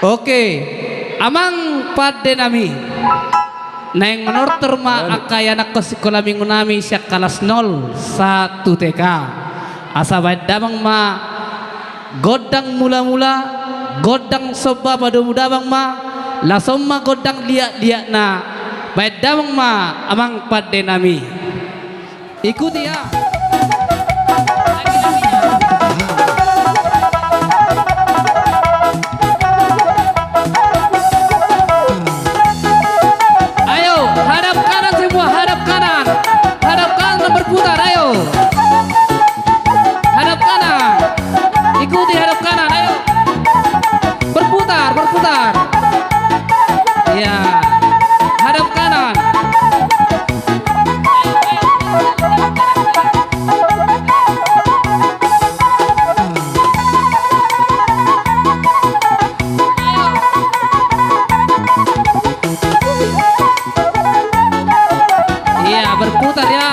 Oke, amang pada nami. Neng menurut terma akaya anak ke sekolah minggu nami siak kelas 01 TK. Asa baik damang ma godang mula-mula, godang soba pada muda bang ma, langsung ma godang liak-liak na. Baik damang ma amang pada nami. Ikuti ya. Berputar, ayo. Hadap kanan. Ikuti hadap kanan, ayo. Berputar, berputar. Ya. Hadap kanan. Iya, berputar ya.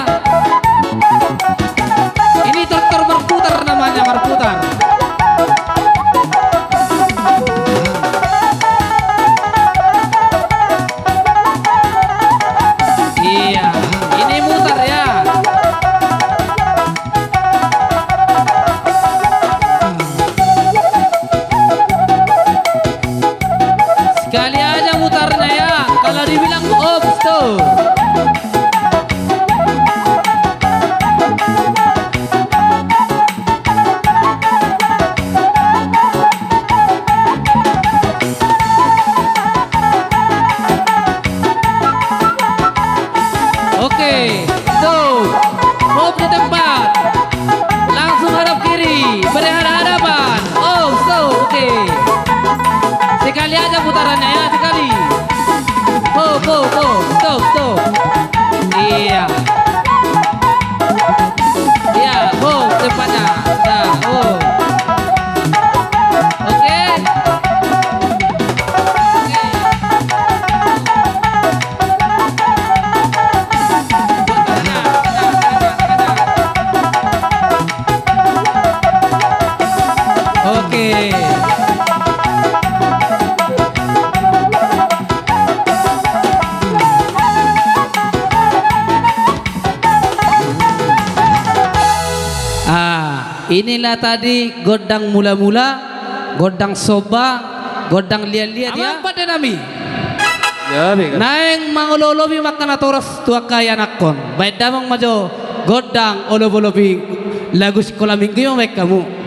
Ini traktor berputar namanya, berputar. Iya, ini mutar ya. Sekali aja mutarnya ya. Kalau dibilang ops tuh. Oke, tuh, move di tempat, langsung hadap kiri, beri hadapan. Oh, so, oke. Sekali aja putarannya ya, sekali. Stop. Iya. Iya, move tempatnya. Dah, oh. Oke. Oke. Inilah tadi godang mula-mula, godang soba, godang liat-liat ya. Apa nami? Ya, baik. Naeng mangololobi makan atoros tua kaya nakon. Baik damang majo godang olobolobi lagu sekolah minggu yang baik kamu.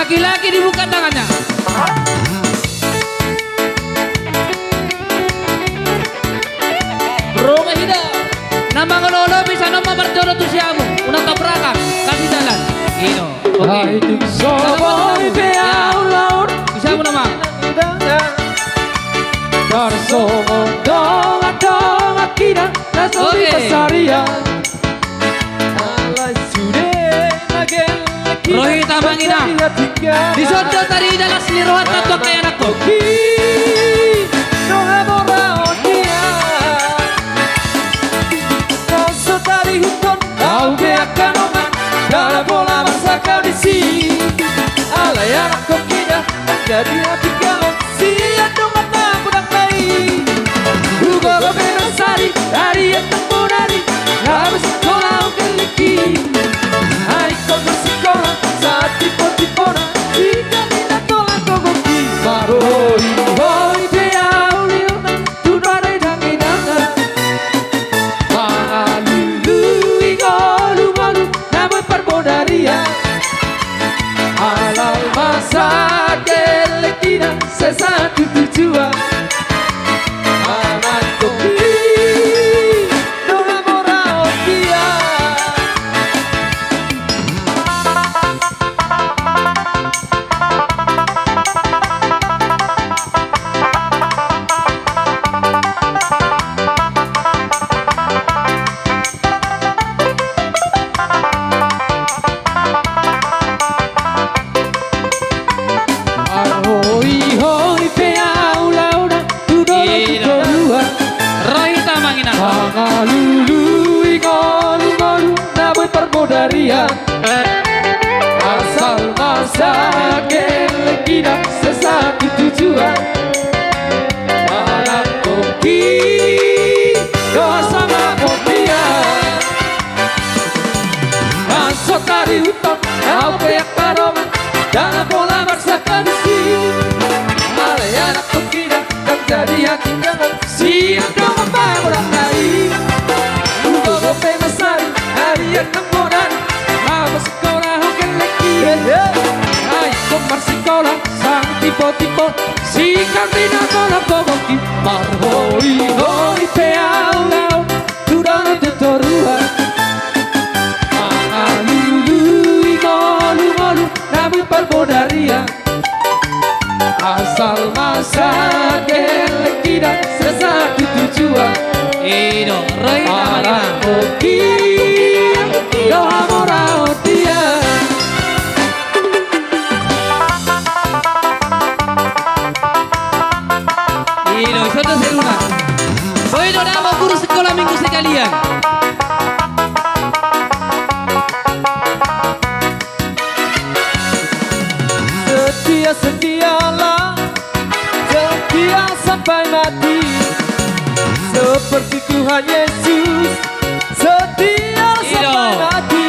Laki-laki dibuka tangannya. Bro hidup. Nama ngelolo bisa nama berjodoh tuh siamu. Udah tabrakan, kasih jalan. Gitu. Oke. Bisa mu nama. Rohi Tamangina disodot tadi dalam seliruan tato kayak anak koki. Kau biarkan oman dalam bola masa kau di sini. Alay anak kokinya jadi hati kau siap dong tak pulang bayi. Buka beberapa sari dari yang tempuh dari harus sekolah keliki. Hari kau bersekolah saat tipe-tipona jika tidak tolak kau koki. Maroi hoi beau liuna tunare danginana. Malu igolu malu namun perbodaria. Alal masa kelekina sesatu tujuan. Anak koki, dona mora oki. Daria, asal masakin tidak sesatu tujuan. Anak kopi doa sama kopinya, masuk dari hutan kau kayak karoman dalam pola maksa kondisi. Malay anak kopi dan jadi hati jangan siap dong apa orang lain. Udah gope masari hari yang nemuran apa sekolah hokan lagi. Hai komar sekolah sang tipo-tipo si kantina kola kogoki marhoi hoi peau sudah tutorua alului ngolu namun parbodaria asal masa gelek tidak sesatu tujuan. Ido Roy Arah kopi doa morao dia. Ido Soto Seluna. Soy nama guru sekolah minggu sekalian. Setia-setialah, setia sampai mati, seperti Tuhan Yesus, setia sampai mati.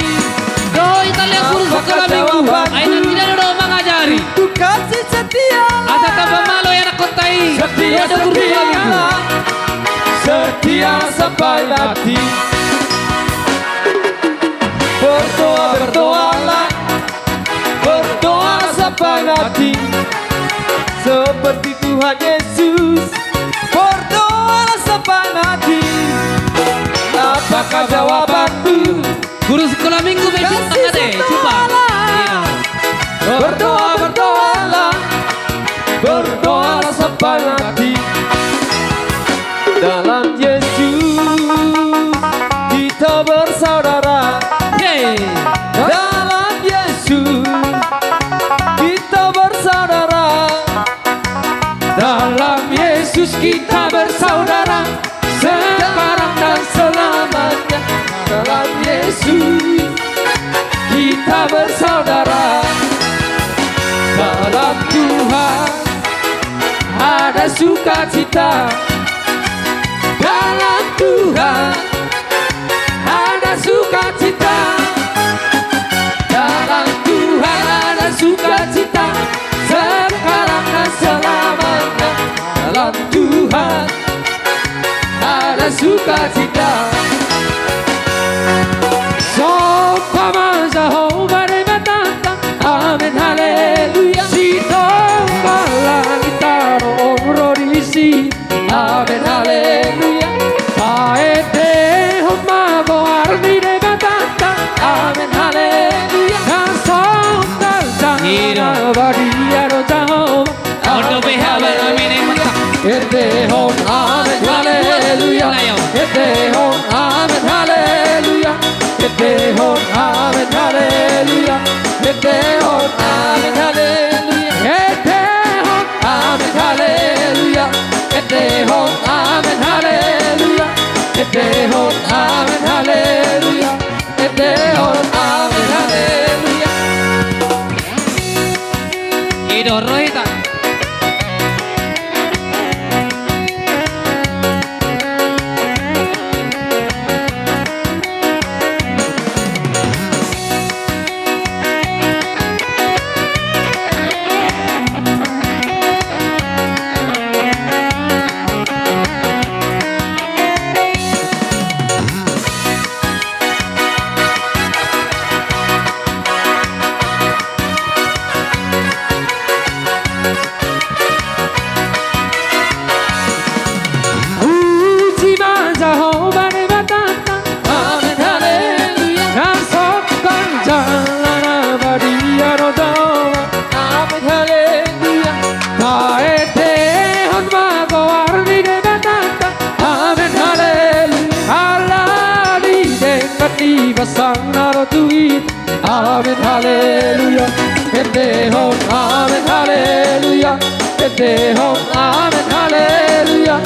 Roy Italia guru sekolah minggu. Aina tidak ada orang mengajari. Ku kasih setia, Asa tambah malu ya anak kotai. setia Ada guru sekolah minggu. setialah, setia sampai mati. Berdoa berdoalah, berdoa sampai mati, seperti Tuhan Yesus. Berdoalah sampai mati. Apakah jawabanmu? Guru sekolah minggu besok tengah deh. Coba. Iya. Berdoa berdoalah, berdoalah sampai mati. Dalam Yesus kita bersaudara. Hey. Dalam Yesus kita bersaudara. Dalam Yesus kita bersaudara, sekarang dan selamanya. Dalam Yesus kita bersaudara. Dalam Tuhan ada sukacita. Dalam Tuhan ada sukacita. Dalam Tuhan ada sukacita, sekarang dan selamanya. Dalam Tuhan ada sukacita. Sopama Jehovah de batata, amen haleluya. Si tombala gitaro omrorisi, amen haleluya. Paete homago armi de batata, amen haleluya. Kasongal jana badiaro Jehovah, Ondo behabar amin mata. Etehon amen haleluya. Etehon amen haleluya. Etehon amen haleluya. Etehon amen haleluya. Etehon amen haleluya. Etehon amen haleluya. Etehon amen haleluya. Etehon amen haleluya. Ido Roy tak. Amen, hallelujah. Etehon, amen, hallelujah. Etehon, amen, hallelujah.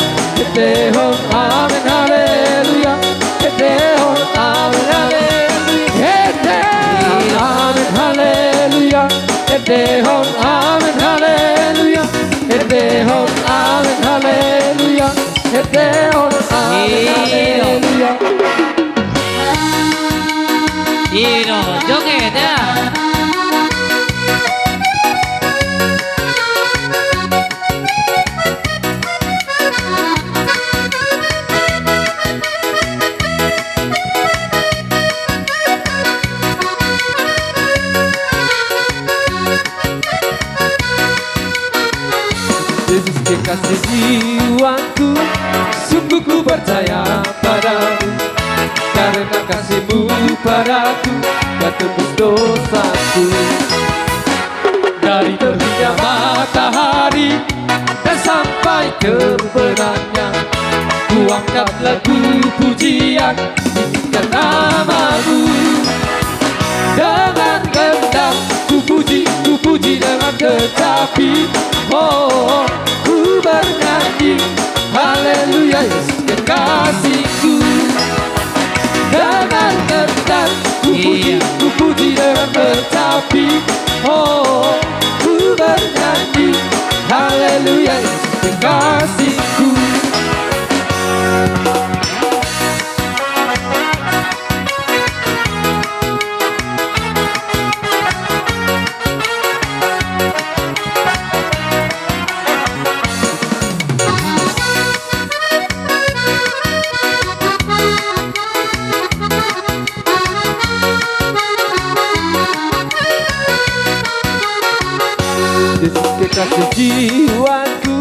Etehon, amen, hallelujah. Etehon, amen, hallelujah. Edehon, amen, haleluya. Edehon, amen, haleluya. Edehon, amen, haleluya. Ino, joget ya. Yesus kekasih jiwaku, sungguh ku percaya padamu. Karena kasih-Mu padaku, Kau tebus dosaku. Dari terbitnya matahari dan sampai terbenamnya, ku angkat lagu pujian, tinggikan nama-Mu. Dengan gendang ku puji dengan kecapi. Oh, ku bernyanyi, haleluya Yesus kekasihku. Dengan gendang ku puji dengan kecapi. Oh, ku bernyanyi, haleluya Yesus kekasihku. Yesus kekasih jiwaku,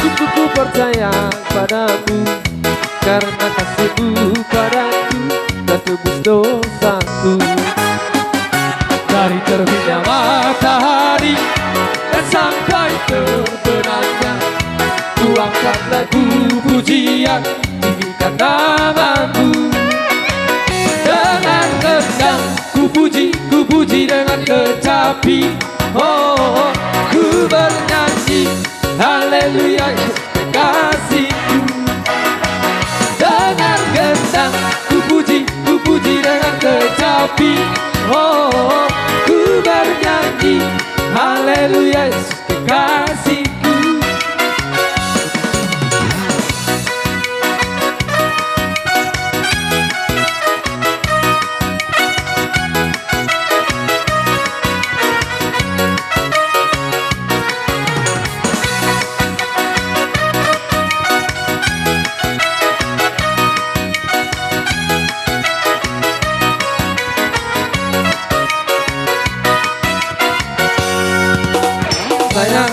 sungguh ku percaya padamu. Karena kasih-Mu padaku, Kau tebus dosaku. Dari terbitnya matahari dan sampai terbenamnya, ku angkat lagu pujian, tinggikan nama-Mu. Dengan gendang ku puji dengan kecapi. Oh, ku bernyanyi, haleluya Yesus kekasihku. Dengan gendang ku puji dengan kecapi. Oh, ku bernyanyi, haleluya Yesus kekasihku.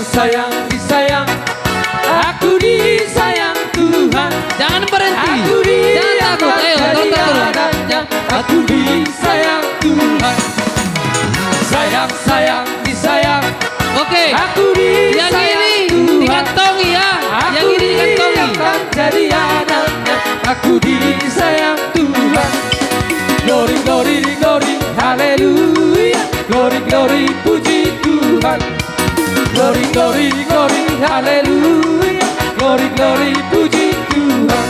Sayang, disayang, aku disayang Tuhan. Jangan berhenti. Aku Jangan takut. Ayo, jadi tonton. anaknya. Aku disayang Tuhan. Sayang, disayang, Oke. aku Yang disayang ini Tuhan. dikantongi ya. Yang ini dikantongi. akan jadi anaknya. Aku disayang Tuhan. Glory, glory, glory, haleluya. Glory, glory, puji Tuhan. Glory, glory, glory, haleluya. Glory, glory, puji Tuhan.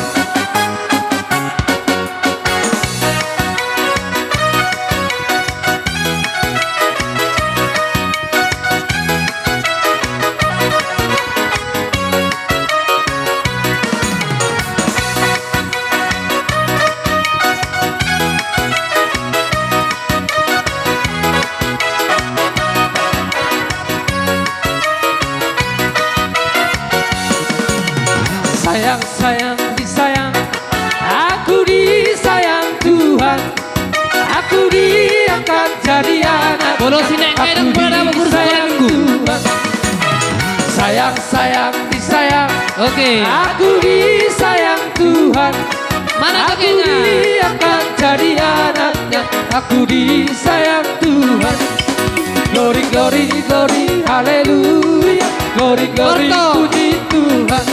Sayang, disayang, aku disayang Tuhan. Aku diangkat jadi anak. Bodoh sinek kayak pada guru sayangku. Sayang, disayang, Oke. aku disayang Tuhan. Mana Aku kakeknya? diangkat jadi anaknya. Aku disayang Tuhan. Glory, glory, glory, haleluya. Glory, glory, Porto. puji Tuhan.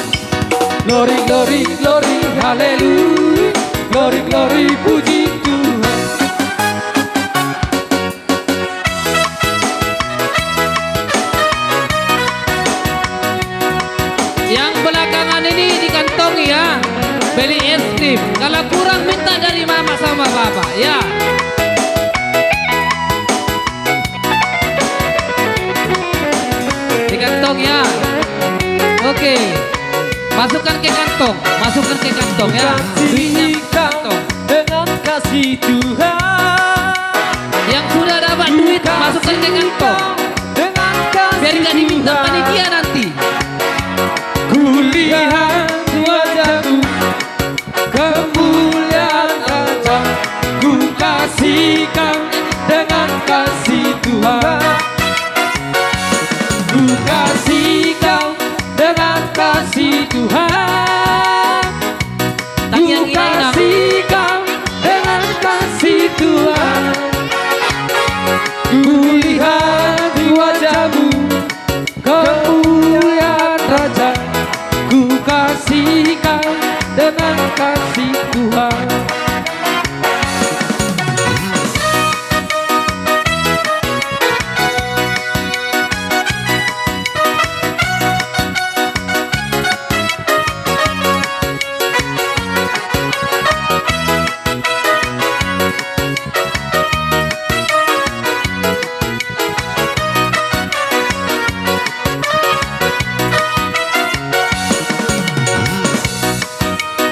Glory, glory, glory, haleluya. Glory, glory, puji Tuhan. Yang belakangan ini dikantongi ya. Beli es krim. Kalau kurang minta dari mama sama papa ya. Masukkan ke kantong, masukkan ke kantong ya. Duitnya Kasih kau dengan kasih Tuhan. yang sudah dapat duit masukkan ke kantong. Dengan kasih Biar nggak diminta Tuhan. panitia nanti. Kulihat wajahmu, kemuliaan Raja. Ku kasih kau dengan kasih Tuhan. Ku kasih kau dengan kasih Tuhan. Ku Tangan Ina. kasih kau dengan kasih Tuhan. Ku lihat di wajahmu, kemuliaan Raja. Ku kasih kau dengan kasih Tuhan.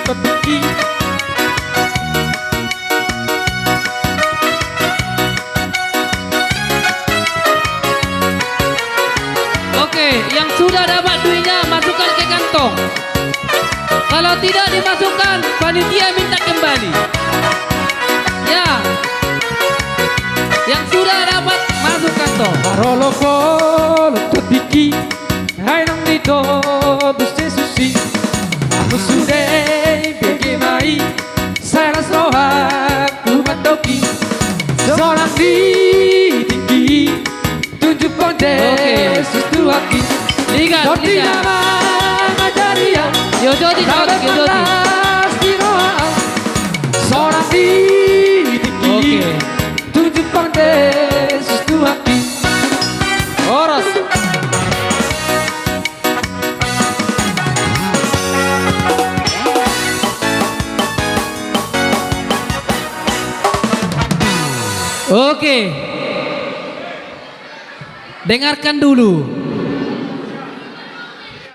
Pergi Oke, yang sudah dapat duitnya masukkan ke kantong. Kalau tidak dimasukkan, panitia minta kembali. Ya, yang sudah dapat masuk kantong. Maroloko tepiki hai nang dito buste susi. Aku sudah bagaimai saya soha ku matoki. Seorang di tinggi tunjuk konde Oke. sustu hati. Lihat, Doti lihat. nama ngajaria. Yodoti, Yodoti. Seorang di tinggi Oke. tunjuk konde sustu hati. Oros. Oke. Dengarkan dulu.